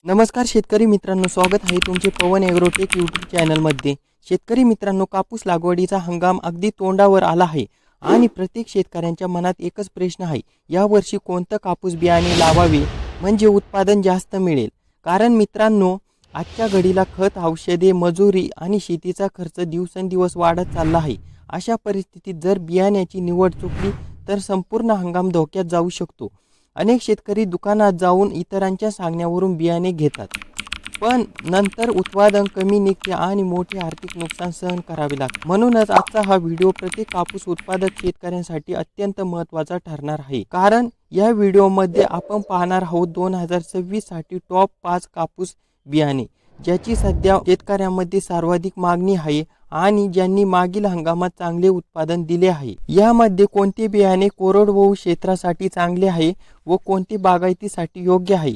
नमस्कार शेतकरी मित्रांनो, स्वागत आहे तुमचे पवन ॲग्रोटेक यूट्यूब चॅनलमध्ये। शेतकरी मित्रांनो, कापूस लागवडीचा हंगाम अगदी तोंडावर आला आहे आणि प्रत्येक शेतकऱ्यांच्या मनात एकच प्रश्न आहे, यावर्षी कोणतं कापूस बियाणे लावावे म्हणजे उत्पादन जास्त मिळेल। कारण मित्रांनो, आजच्या घडीला खत, औषधे, मजुरी आणि शेतीचा खर्च दिवसेंदिवस वाढत चालला आहे। अशा परिस्थितीत जर बियाण्याची निवड चुकली तर संपूर्ण हंगाम धोक्यात जाऊ शकतो। अनेक शेतकरी दुकानात जाऊन इतरांच्या सांगण्यावरून बियाणे घेतात, पण नंतर उत्पादन कमी निघते आणि मोठे आर्थिक नुकसान सहन करावे लागते। म्हणूनच आजचा हा व्हिडिओ प्रत्येक कापूस उत्पादक शेतकऱ्यांसाठी अत्यंत महत्त्वाचा ठरणार आहे। कारण या व्हिडिओमध्ये आपण पाहणार आहोत 2026 साठी टॉप 5 कापूस बियाणे, ज्याची सध्या शेतकऱ्यांमध्ये सर्वाधिक मागणी आहे आणि ज्यांनी मागील हंगामात चांगले उत्पादन दिले आहे। यामध्ये कोणते बियाणे कोरडवाहू क्षेत्रासाठी चांगले आहे व कोणते बागायतीसाठी योग्य आहे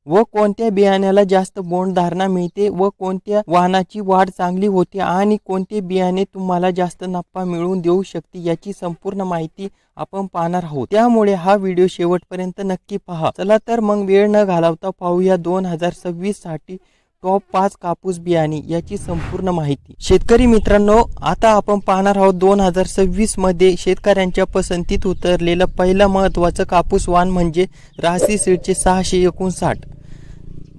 व कोणत्या बियाण्याला जास्त बोंड धारणा मिळते व कोणत्या वाहनाची वाढ चांगली होते आणि कोणते बियाणे तुम्हाला जास्त नफा मिळवून देऊ शकते, याची संपूर्ण माहिती आपण पाहणार आहोत। त्यामुळे हा व्हिडिओ शेवटपर्यंत नक्की पहा। चला तर मग वेळ न घालवता पाहूया 2026 साठी टॉप 5 कापूस बियाणे याची संपूर्ण माहिती। शेतकरी मित्रांनो, आता आपण पाहणार आहोत 2026 मध्ये शेतकऱ्यांच्या पसंतीत उतरलेला पहिला महत्त्वाचा कापूस वाण म्हणजे राशी सीडचे 659।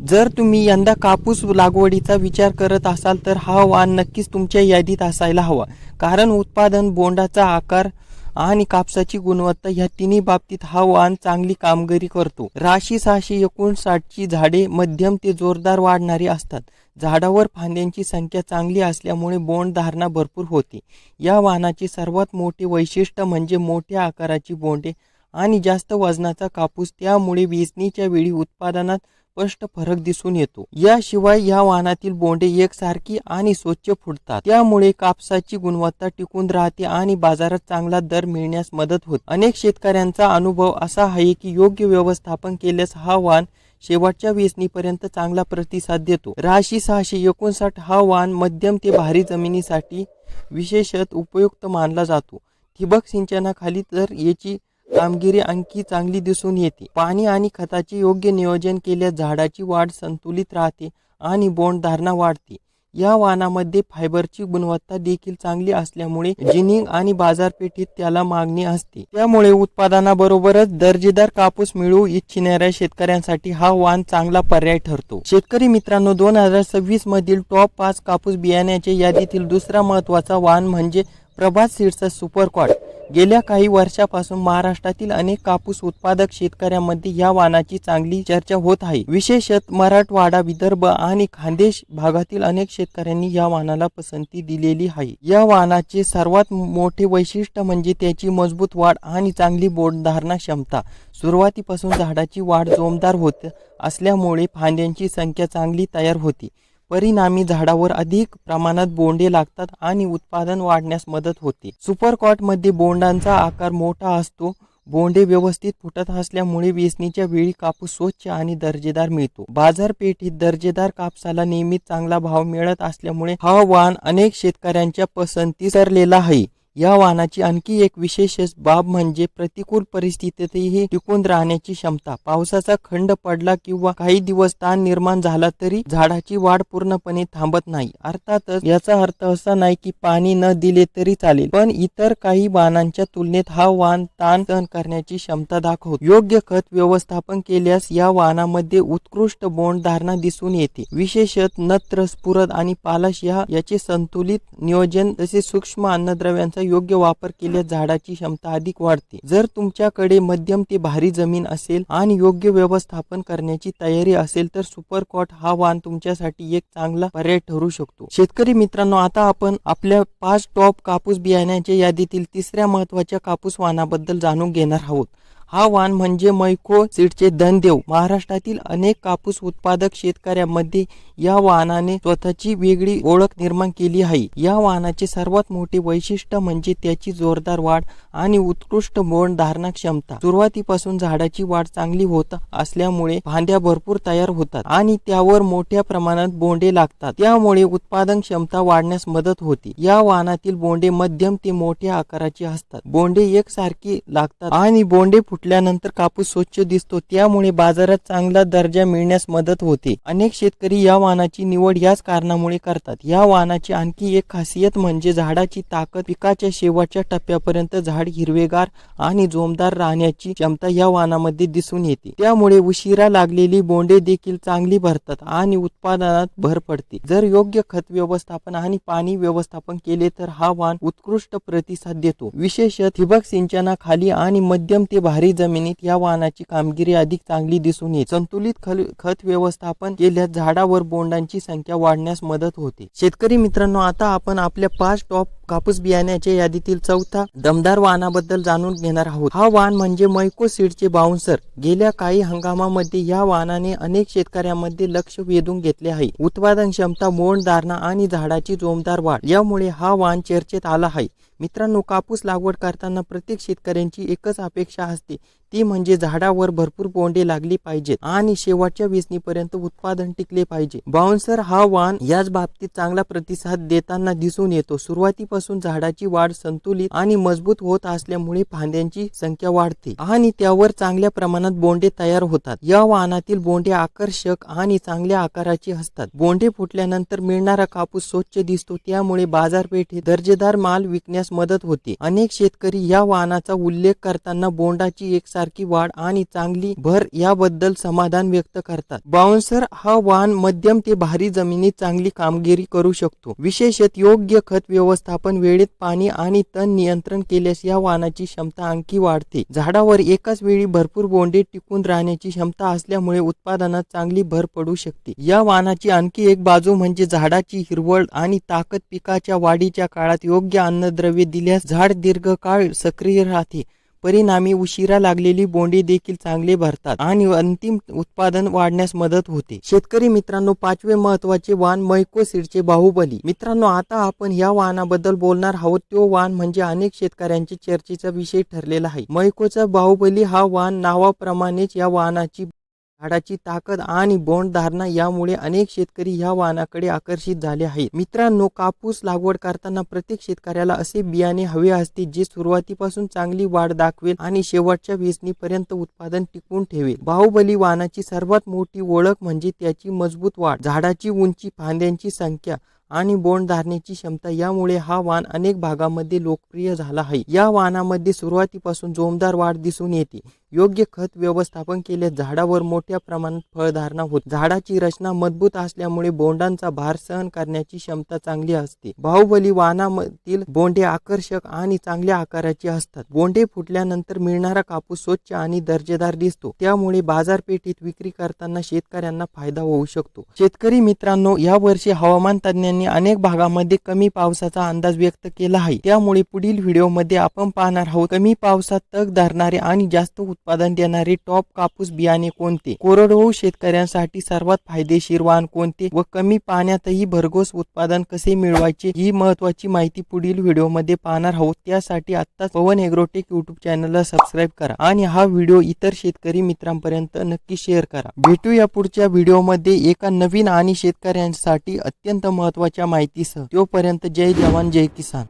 जर तुम्ही यंदा कापूस लागवडीचा विचार करत असाल तर हा वाण नक्कीच तुमच्या यादीत असायला हवा। कारण उत्पादन, बोंडाचा आकार आणि कापसाची गुणवत्ता या तिन्ही बाबतीत हा वाण चांगली कामगिरी करतो। राशी 659 ची झाडे मध्यम ते जोरदार वाढणारी असतात। झाडावर फांद्यांची संख्या चांगली असल्यामुळे बोंड धारणा भरपूर होते। या वाणाचे सर्वात मोठे वैशिष्ट्य म्हणजे मोठ्या आकाराची बोंडे आणि जास्त वजनाचा कापूस, त्यामुळे वेचणीच्या वेळी उत्पादनात स्पष्ट फरक दिसून येतो। याशिवाय या वाणातील बोंडे एकसारखी आणि स्वच्छ फुटतात, त्यामुळे कापसाची गुणवत्ता टिकून राहते आणि बाजारात चांगला दर मिळण्यास मदत होते। अनेक शेतकऱ्यांचा अनुभव असा आहे की योग्य व्यवस्थापन केल्यास हा वाण शेवटच्या वेचणीपर्यंत चांगला प्रतिसाद देतो। राशी 659 हा वाण मध्यम ते भारी जमिनीसाठी विशेषतः उपयुक्त मानला जातो। ठिबक सिंचनाखाली तर याची कामगिरी आणखी चांगली दिसून येते। पाणी आणि खताचे योग्य नियोजन केल्यास झाडाची वाढ संतुलित राहते आणि बोंड धारणा वाढते। या वाणामध्ये फायबरची गुणवत्ता देखील चांगली असल्यामुळे जिनिंग आणि बाजारपेठेत त्याला मागणी असते। त्यामुळे उत्पादनाबरोबरच दर्जेदार कापूस मिळवू इच्छिणाऱ्या शेतकऱ्यांसाठी हा वाण चांगला पर्याय ठरतो। शेतकरी मित्रांनो, 2026 मधील टॉप 5 कापूस बियाण्याच्या यादीतील दुसरा महत्त्वाचा वाण म्हणजे प्रभात सीड्सचा सुपर क्वाड। गेल्या काही वर्षापासून महाराष्ट्रातील अनेक कापूस उत्पादक शेतकऱ्यांमध्ये या वाणाची चांगली चर्चा होत आहे। विशेषतः मराठवाडा, विदर्भ आणि खानदेश भागातील अनेक शेतकऱ्यांनी या वाणाला पसंती दिलेली आहे। या वाणाचे सर्वात मोठे वैशिष्ट्य म्हणजे त्याची मजबूत वाढ आणि चांगली बोंड धारणा क्षमता। सुरुवातीपासून झाडाची वाढ जोमदार होत असल्यामुळे फांद्यांची संख्या चांगली तयार होते। परिणामी झाडावर अधिक प्रमाणात बोंडे लागतात आणि उत्पादन वाढण्यास मदत होते। सुपर क्वाड मध्ये बोंडांचा आकार मोठा असतो, बोंडे व्यवस्थित फुटत असल्यामुळे वेचणीच्या वेळी कापूस स्वच्छ आणि दर्जेदार मिळतो। बाजारपेठेत दर्जेदार कापसाला नेहमीच चांगला भाव मिळत असल्यामुळे हा वाण अनेक शेतकऱ्यांच्या पसंतीस उतरलेला आहे। या वाणाची आणखी एक विशेष बाब म्हणजे प्रतिकूल परिस्थितीतही टिकून राहण्याची क्षमता। पावसाचा खंड पडला किंवा काही दिवस ताण निर्माण झाला तरी झाडाची वाढ पूर्णपणे थांबत नाही। अर्थातच याचा अर्थ असा नाही की पाणी न दिले तरी चालेल, पण इतर काही वाणांच्या तुलनेत हा वाण ताण सहन करण्याची क्षमता दाखवतो। योग्य खत व्यवस्थापन केल्यास या वाणामध्ये उत्कृष्ट बोंड धारणा दिसून येते। विशेषतः नत्र, स्फुरद आणि पालाश याचे संतुलित नियोजन तसेच सूक्ष्म अन्नद्रव्यांचा योग्य वापर केल्यास झाडाची क्षमता अधिक वाढते। जर तुमच्याकडे मध्यम ते भारी जमीन असेल आणि योग्य व्यवस्थापन करण्याची तयारी असेल तर सुपर क्वाड हा वाण तुमच्यासाठी एक चांगला पर्याय ठरू शकतो। शेतकरी मित्रांनो, आता आपण आपल्या 5 टॉप कापूस बियाण्याच्या यादीतील तिसऱ्या महत्त्वाच्या कापूस वाणाबद्दल जाणून घेणार आहोत। हा वाण म्हणजे मैको सीडचे धनदेव। महाराष्ट्रातील अनेक कापूस उत्पादक शेतकऱ्यांमध्ये या वाणाने स्वतःची वेगळी ओळख निर्माण केली आहे। या वाणाचे सर्वात मोठे वैशिष्ट्य म्हणजे त्याची जोरदार वाढ आणि उत्कृष्ट बोंड धारणा क्षमता। सुरुवातीपासून झाडाची वाढ चांगली होत असल्यामुळे फांद्या भरपूर तयार होतात आणि त्यावर मोठ्या प्रमाणात बोंडे लागतात, त्यामुळे उत्पादन क्षमता वाढण्यास मदत होते। या वाणातील बोंडे मध्यम ते मोठ्या आकाराचे असतात। बोंडे एकसारखी लागतात आणि बोंडे फुटल्यानंतर कापूस स्वच्छ दिसतो, त्यामुळे बाजारात चांगला दर्जा मिळण्यास मदत होते. अनेक शेतकरी या वाणाची निवड याच कारणामुळे करतात. या वाणाची आणखी एक खासियत म्हणजे झाडाची ताकद. पिकाच्या शेवटच्या टप्प्यापर्यंत झाड हिरवेगार आणि जोमदार राहण्याची क्षमता या वाणामध्ये दिसून येते. त्यामुळे उशिरा लागलेली बोंडे देखील चांगली भरतात आणि उत्पादनात भर पडते. जर योग्य खत व्यवस्थापन आणि पाणी व्यवस्थापन केले तर हा वाण उत्कृष्ट प्रतिसाद देतो. विशेषतः ठिबक सिंचनाखाली आणि मध्यम ते भारी जमिनीत या वाणाची कामगिरी अधिक चांगली दिसून येते. संतुलित खत व्यवस्थापन केल्यास झाडावर बोंडांची संख्या वाढण्यास मदत होते. शेतकरी मित्रांनो, आता आपण आपल्या 5 टॉप कापूस बियाण्याच्या यादीतील चौथा दमदार वाणाबद्दल जाणून घेणार आहोत. हा वाण म्हणजे मैको सीडचे बाउन्सर. गेल्या काही हंगामामध्ये या वाणाने अनेक शेतकऱ्यांमध्ये लक्ष वेधून घेतले आहे. उत्पादन क्षमता, बोंड धारणा आणि झाडाची जोमदार वाढ यामुळे हा वाण चर्चेत आला आहे. मित्रांनो, कापूस लागवड करताना प्रत्येक शेतकऱ्यांची एकच अपेक्षा असते, ती म्हणजे झाडावर भरपूर बोंडे लागली पाहिजेत आणि शेवटच्या वेचणीपर्यंत उत्पादन टिकले पाहिजे. बाउन्सर हा वाण याच बाबतीत चांगला प्रतिसाद देताना दिसून येतो. सुरुवातीपासून झाडाची वाढ संतुलित आणि मजबूत होत असल्यामुळे फांद्यांची संख्या वाढते आणि त्यावर चांगल्या प्रमाणात बोंडे तयार होतात. या वाणातील बोंडे आकर्षक आणि चांगल्या आकाराची असतात. बोंडे फुटल्यानंतर मिळणारा कापूस स्वच्छ दिसतो, त्यामुळे बाजारपेठेत दर्जेदार माल विकण्यास मदत होते. अनेक शेतकरी या वाणाचा उल्लेख करताना बोंडाची एकसारखी वाढ आणि चांगली भर याबद्दल समाधान व्यक्त करतात. बाउन्सर हा वाण मध्यम ते भारी जमिनीत चांगली कामगिरी करू शकतो. विशेषतः योग्य खत व्यवस्थापन, वेळेत पाणी आणि तण नियंत्रण केल्यास या वाणाची क्षमता आणखी वाढते. झाडावर एकाच वेळी भरपूर बोंडे टिकून राहण्याची क्षमता असल्यामुळे उत्पादनात चांगली भर पडू शकते. या वाणाची आणखी एक बाजू म्हणजे झाडाची हिरवळ आणि ताकद. पिकाच्या वाढीच्या काळात योग्य अन्नद्रव्य दिल्यास झाड दीर्घकाळ सक्रिय राहते. परिणामी उशिरा लागलेली बोंडे देखील चांगले भरतात आणि अंतिम उत्पादन वाढण्यास मदत होते. शेतकरी मित्रांनो, 5वे महत्वाचे वाण मैको सीडचे बाहुबली. मित्रांनो, आता आपण या वाणाबद्दल बोलणार आहोत. तो वाण म्हणजे अनेक शेतकऱ्यांच्या चर्चेचा विषय ठरलेला आहे. मैकोचा बाहुबली हा वाण नावाप्रमाणेच या वाणाची झाडाची ताकद आणि बोंड धारणा यामुळे अनेक शेतकरी या वाणाकडे आकर्षित झाले आहेत. मित्रांनो, कापूस लागवड करताना प्रत्येक शेतकऱ्याला असे बियाणे हवे असते जे सुरुवातीपासून चांगली वाढ दाखवेल आणि शेवटच्या वेचणीपर्यंत उत्पादन टिकवून ठेवेल. बाहुबली वाणाची सर्वात मोठी ओळख म्हणजे त्याची मजबूत वाढ, झाडाची उंची, फांद्यांची संख्या आणि बोंड धारण्याची क्षमता. यामुळे हा वाण अनेक भागांमध्ये लोकप्रिय झाला आहे. या वाणामध्ये सुरुवातीपासून जोमदार वाढ दिसून येते. योग्य खत व्यवस्थापन केल्यास झाडावर मोठ्या प्रमाणात फळधारणा होते. झाडाची रचना मजबूत असल्यामुळे बोंडांचा भार सहन करण्याची क्षमता चांगली असते. बाहुबली वाणामधील बोंडे आकर्षक आणि चांगल्या आकाराची असतात. बोंडे फुटल्यानंतर मिळणारा कापूस स्वच्छ आणि दर्जेदार दिसतो, त्यामुळे बाजारपेठेत विक्री करताना शेतकऱ्यांना फायदा होऊ शकतो. शेतकरी मित्रांनो, या वर्षी हवामान तज्ञांनी अनेक भागांमध्ये कमी पावसाचा अंदाज व्यक्त केला आहे. त्यामुळे पुढील व्हिडिओमध्ये आपण पाहणार आहोत कमी पावसात तग धरणारे आणि जास्त उत्पादन देणारे टॉप कापूस बियाणे कोणते, कोरडवाहू शेतकऱ्यांसाठी सर्वात फायदेशीर वाण कोणते व कमी पाण्यातही भरघोस उत्पादन कसे मिळवायचे, ही महत्त्वाची माहिती पुढील व्हिडिओमध्ये पाहणार आहोत. त्यासाठी आत्ताच पवन एग्रोटेक यूट्यूब चॅनलला सबस्क्राईब करा आणि हा व्हिडिओ इतर शेतकरी मित्रांपर्यंत नक्की शेअर करा. भेटूया पुढच्या व्हिडिओमध्ये एका नवीन आणि शेतकऱ्यांसाठी अत्यंत महत्त्वाच्या माहितीसह. तोपर्यंत जय जवान जय किसान.